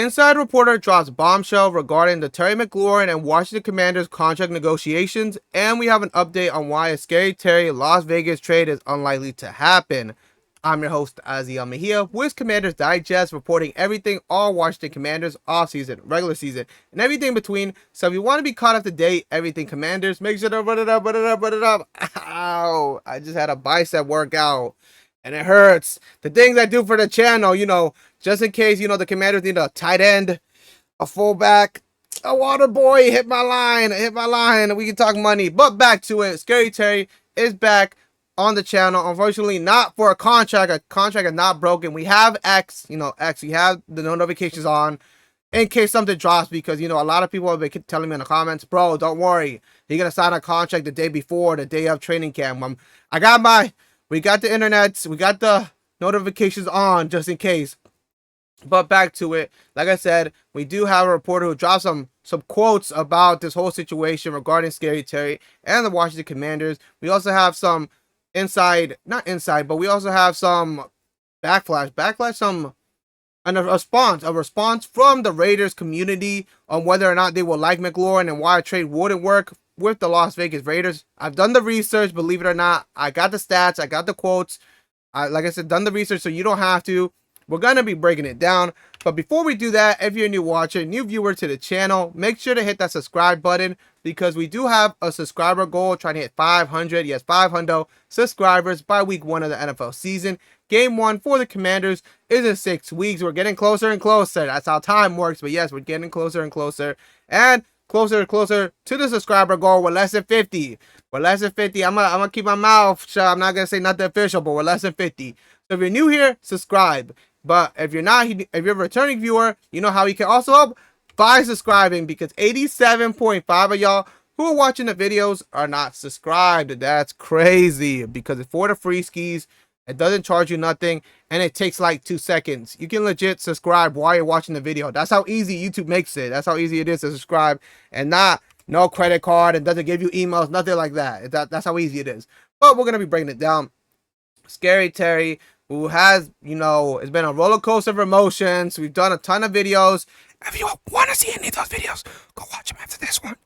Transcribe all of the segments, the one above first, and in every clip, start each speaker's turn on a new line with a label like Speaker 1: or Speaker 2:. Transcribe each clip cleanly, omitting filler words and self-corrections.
Speaker 1: Inside reporter drops bombshell regarding the Terry McLaurin and Washington Commanders contract negotiations, and we have an update on why a Scary Terry Las Vegas trade is unlikely to happen. I'm your host, Azael Mejia, with Commanders Digest, reporting everything all Washington Commanders offseason, regular season, and everything between. So if you want to be caught up to date, everything Commanders, make sure to run it up, run it up, run it up. Ow! I just had a bicep workout, and it hurts. The things I do for the channel, just in case, the Commanders need a tight end, a fullback, a water boy, hit my line, we can talk money. But back to it, Scary Terry is back on the channel. Unfortunately, not for a contract. A contract is not broken. We have X, we have the notifications on in case something drops, because, a lot of people have been telling me in the comments, bro, don't worry. You're going to sign a contract the day before, the day of training camp. We got the internet, we got the notifications on just in case. But back to it, like I said, we do have a reporter who dropped some quotes about this whole situation regarding Scary Terry and the Washington Commanders. We also have some not inside, but we also have some a response from the Raiders community on whether or not they will like McLaurin and why a trade wouldn't work with the Las Vegas Raiders. I've done the research, believe it or not. I got the stats, I got the quotes. Like I said, done the research, so you don't have to. We're going to be breaking it down. But before we do that, if you're a new watcher, new viewer to the channel, make sure to hit that subscribe button, because we do have a subscriber goal trying to hit 500. Yes, 500 subscribers by week 1 of the NFL season. Game 1 for the Commanders is in 6 weeks. We're getting closer and closer. That's how time works. But yes, we're getting closer and closer. And closer and closer to the subscriber goal. We're less than 50. We're less than 50. I'm gonna keep my mouth shut. I'm not going to say nothing official, but we're less than 50. So if you're new here, subscribe. But if you're not, if you're a returning viewer, you know how you can also help by subscribing, because 87.5 of y'all who are watching the videos are not subscribed. That's crazy, because it's for the free skis. It doesn't charge you nothing, and it takes like 2 seconds. You can legit subscribe while you're watching the video. That's how easy YouTube makes it. That's how easy it is to subscribe, and no credit card. It doesn't give you emails, nothing like that. That's how easy it is. But we're going to be breaking it down. Scary Terry, who has, it's been a roller coaster of emotions. We've done a ton of videos. If you want to see any of those videos, go watch them after this one.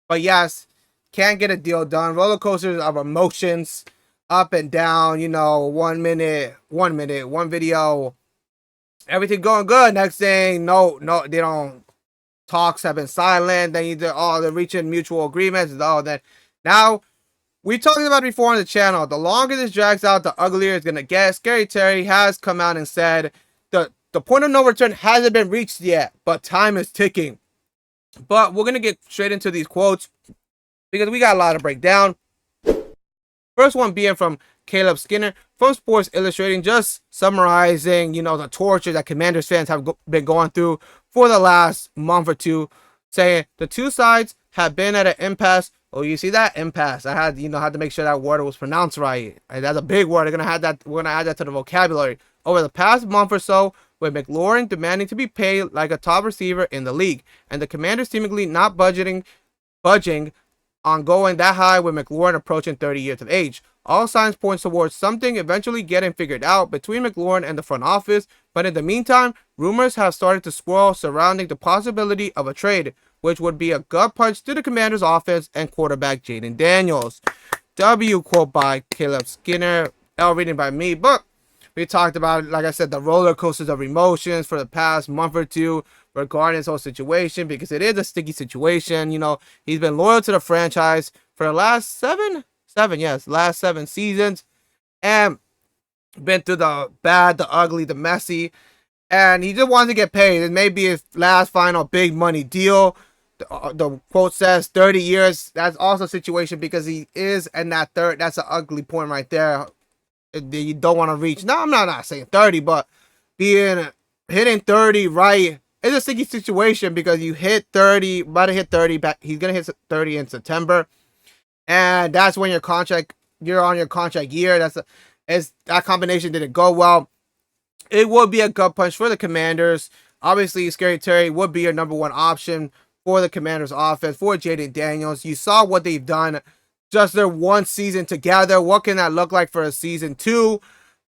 Speaker 1: But yes, can't get a deal done. Roller coasters of emotions, up and down, 1 minute, one video, everything going good. Next thing, no, they don't. Talks have been silent. They're reaching mutual agreements. Then now, we talked about it before on the channel. The longer this drags out, the uglier it's gonna get. Scary Terry has come out and said the point of no return hasn't been reached yet, but time is ticking. But we're gonna get straight into these quotes, because we got a lot to break down. First one being from Caleb Skinner from Sports Illustrated, just summarizing, the torture that Commanders fans have been going through for the last month or two, saying the two sides have been at an impasse. Oh, you see that? Impasse. I had, had to make sure that word was pronounced right. And that's a big word. We're gonna add that to the vocabulary. Over the past month or so, with McLaurin demanding to be paid like a top receiver in the league, and the Commanders seemingly not budging on going that high, with McLaurin approaching 30 years of age. All signs point towards something eventually getting figured out between McLaurin and the front office, but in the meantime, rumors have started to swirl surrounding the possibility of a trade, which would be a gut punch to the Commanders' offense and quarterback Jayden Daniels. W quote by Caleb Skinner, L reading by me. But we talked about, like I said, the roller coasters of emotions for the past month or two regarding this whole situation, because it is a sticky situation. He's been loyal to the franchise for the last last 7 seasons, and been through the bad, the ugly, the messy, and he just wants to get paid. It may be his last final big money deal. The quote says 30 years. That's also a situation, because he is in that third. That's an ugly point right there. You don't want to reach. No, I'm not saying 30, but hitting 30 right is a sticky situation, because you hit 30, about to hit 30 back. He's gonna hit 30 in September, and that's when you're on your contract year. That combination didn't go well. It would be a gut punch for the Commanders. Obviously, Scary Terry would be your number 1 option for the Commanders offense, for Jayden Daniels. You saw what they've done just their 1 season together. What can that look like for a season 2?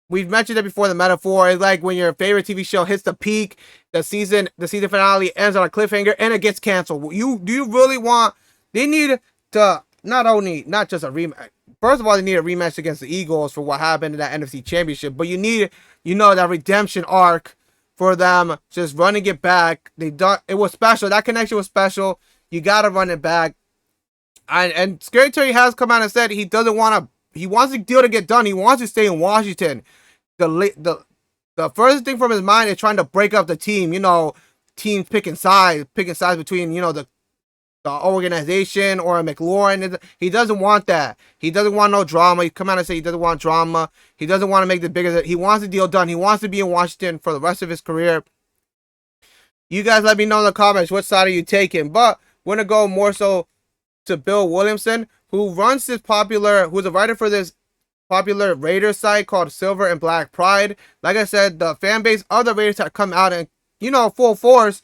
Speaker 1: we've mentioned it before. The metaphor is like when your favorite TV show hits the peak, the season finale ends on a cliffhanger, and it gets canceled. Do you really want? They need to not just a rematch. First of all, they need a rematch against the Eagles for what happened in that NFC Championship, but you need that redemption arc for them just running it back. It was special. That connection was special. You gotta run it back. And Scary Terry has come out and said he doesn't want to. He wants the deal to get done. He wants to stay in Washington. The first thing from his mind is trying to break up the team. Teams picking sides between the organization or McLaurin. He doesn't want that. He doesn't want no drama. He come out and say he doesn't want drama. He doesn't want to make the bigger. He wants the deal done. He wants to be in Washington for the rest of his career. You guys let me know in the comments which side are you taking. But we're gonna go more so to Bill Williamson, who's a writer for this popular Raiders site called Silver and Black Pride. Like I said, the fan base of the Raiders have come out and, full force.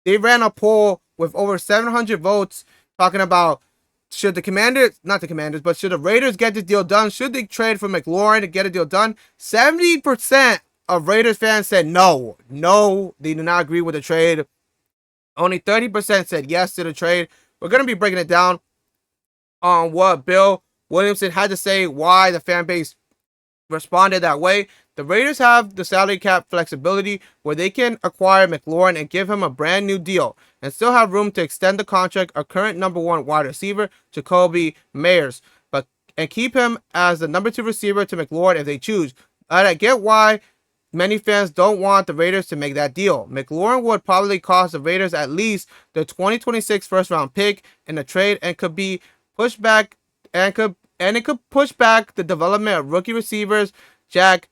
Speaker 1: They ran a poll with over 700 votes talking about should the Raiders get this deal done? Should they trade for McLaurin to get a deal done? 70% of Raiders fans said no. No, they do not agree with the trade. Only 30% said yes to the trade. We're going to be breaking it down on what Bill Williamson had to say, why the fan base responded that way. The Raiders have the salary cap flexibility where they can acquire McLaurin and give him a brand new deal and still have room to extend the contract of current number 1 wide receiver, Jacoby Meyers, and keep him as the number 2 receiver to McLaurin if they choose. I get why many fans don't want the Raiders to make that deal. McLaurin would probably cost the Raiders at least the 2026 first-round pick in the trade and could be pushed back it could push back the development of rookie receivers Jack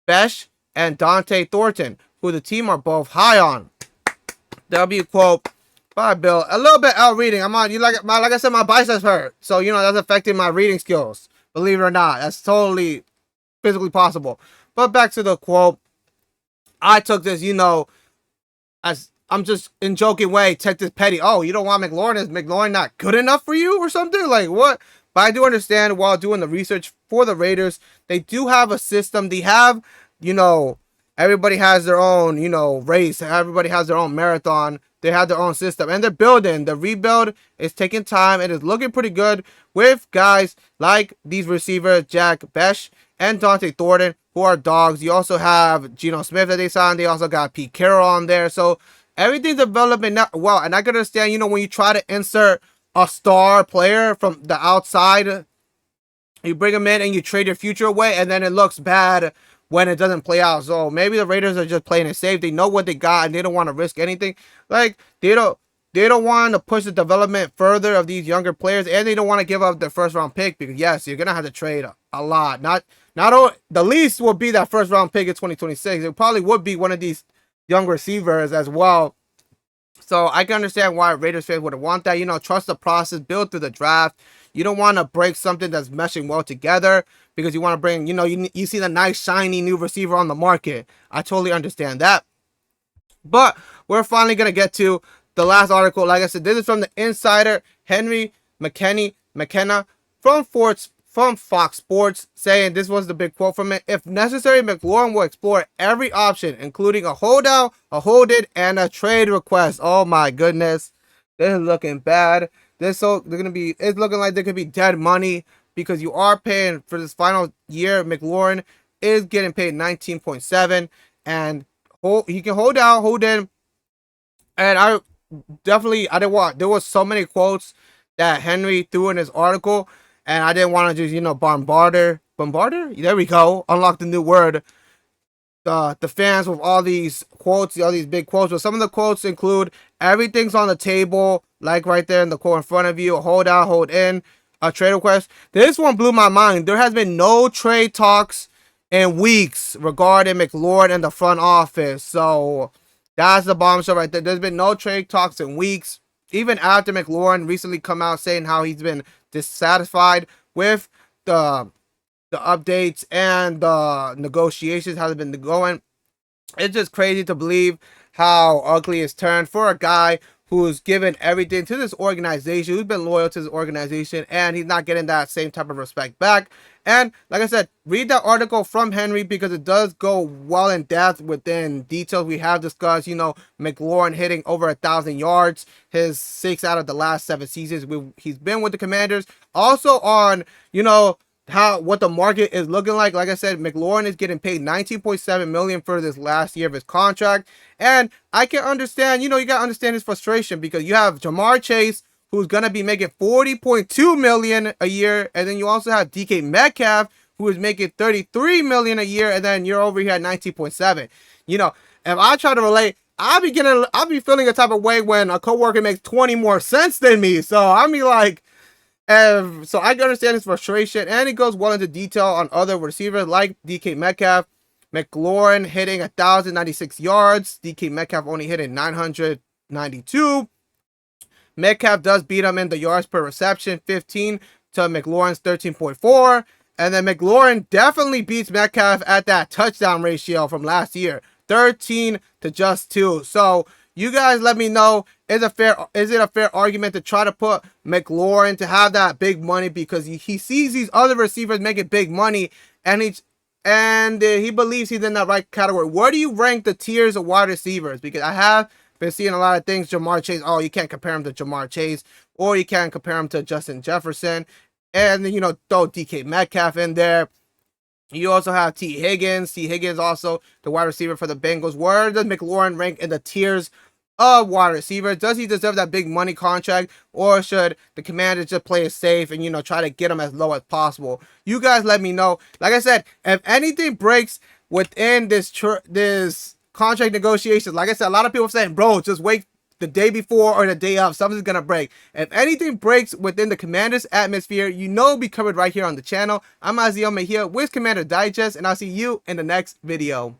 Speaker 1: Besh and Dante Thornton, who the team are both high on. W quote by Bill. A little bit out reading. Like I said, my biceps hurt, so that's affecting my reading skills. Believe it or not, that's totally physically possible. But back to the quote. I took this, as I'm just in joking way, take this petty. Oh, you don't want McLaurin? Is McLaurin not good enough for you or something? Like what? But I do understand while doing the research for the Raiders, they do have a system. They have, everybody has their own, race. Everybody has their own marathon. They have their own system. And they're building. The rebuild is taking time. It is looking pretty good with guys like these receivers, Jack Besh and Dante Thornton, who are dogs. You also have Geno Smith that they signed. They also got Pete Carroll on there. So everything's developing well. And I can understand, when you try to insert a star player from the outside, you bring him in and you trade your future away, and then it looks bad when it doesn't play out. So maybe the Raiders are just playing it safe. They know what they got and they don't want to risk anything. Like they don't want to push the development further of these younger players, and they don't want to give up their first round pick because yes, you're gonna have to trade a lot. Not the least will be that first round pick in 2026. It probably would be one of these young receivers as well. So I can understand why Raiders fans would want that. Trust the process, build through the draft. You don't want to break something that's meshing well together because you want to bring, you see the nice, shiny new receiver on the market. I totally understand that. But we're finally going to get to the last article. Like I said, this is from the insider, Henry McKenna from Fox Sports, saying this was the big quote from it. If necessary, McLaurin will explore every option, including a holdout, a hold-in, and a trade request. Oh my goodness. This is looking bad. It's looking like there could be dead money because you are paying for this final year. McLaurin is getting paid 19.7 and he can hold out, hold in. And there was so many quotes that Henry threw in his article. And I didn't want to just, bombard. There we go. Unlock the new word. The fans with all these quotes, all these big quotes. But some of the quotes include everything's on the table, like right there in the quote in front of you. Hold out, hold in, a trade request. This one blew my mind. There has been no trade talks in weeks regarding McLaurin and the front office. So that's the bombshell right there. There's been no trade talks in weeks. Even after McLaurin recently come out saying how he's been dissatisfied with the updates and the negotiations, how they've been going. It's just crazy to believe how ugly it's turned for a guy who's given everything to this organization, who's been loyal to this organization, and he's not getting that same type of respect back. And like I said, read that article from Henry because it does go well in depth within details we have discussed. You know, McLaurin hitting over 1,000 yards, his 6 out of the last 7 seasons he's been with the Commanders. Also on, you know, what the market is looking like. Like I said, McLaurin is getting paid $19.7 million for this last year of his contract. And I can understand, you know, you got to understand his frustration because you have Ja'Marr Chase, who's going to be making $40.2 million a year. And then you also have DK Metcalf, who is making $33 million a year. And then you're over here at 19.7. You know, if I try to relate, I'll be feeling a type of way when a coworker makes 20 more cents than me. So I mean, like, so I can understand his frustration, and it goes well into detail on other receivers like DK Metcalf. McLaurin hitting 1,096 yards. DK Metcalf only hitting 992. Metcalf does beat him in the yards per reception, 15 to McLaurin's 13.4. And then McLaurin definitely beats Metcalf at that touchdown ratio from last year, 13 to just 2. So you guys let me know, is it a fair argument to try to put McLaurin to have that big money because he sees these other receivers making big money and he believes he's in that right category? Where do you rank the tiers of wide receivers? Because I have been seeing a lot of things. Ja'Marr Chase, oh, you can't compare him to Ja'Marr Chase, or you can't compare him to Justin Jefferson, and then, you know, throw DK Metcalf in there. You also have T. Higgins. T. Higgins also the wide receiver for the Bengals. Where does McLaurin rank in the tiers of wide receivers? Does he deserve that big money contract, or should the Commanders just play it safe and, you know, try to get him as low as possible? You guys let me know. Like I said, if anything breaks within this contract negotiations, like I said, a lot of people are saying, bro, just wait the day before or the day of, something's gonna break. If anything breaks within the Commanders atmosphere, you know it'll be covered right here on the channel. I'm Azael Mejia with Commander Digest, and I'll see you in the next video.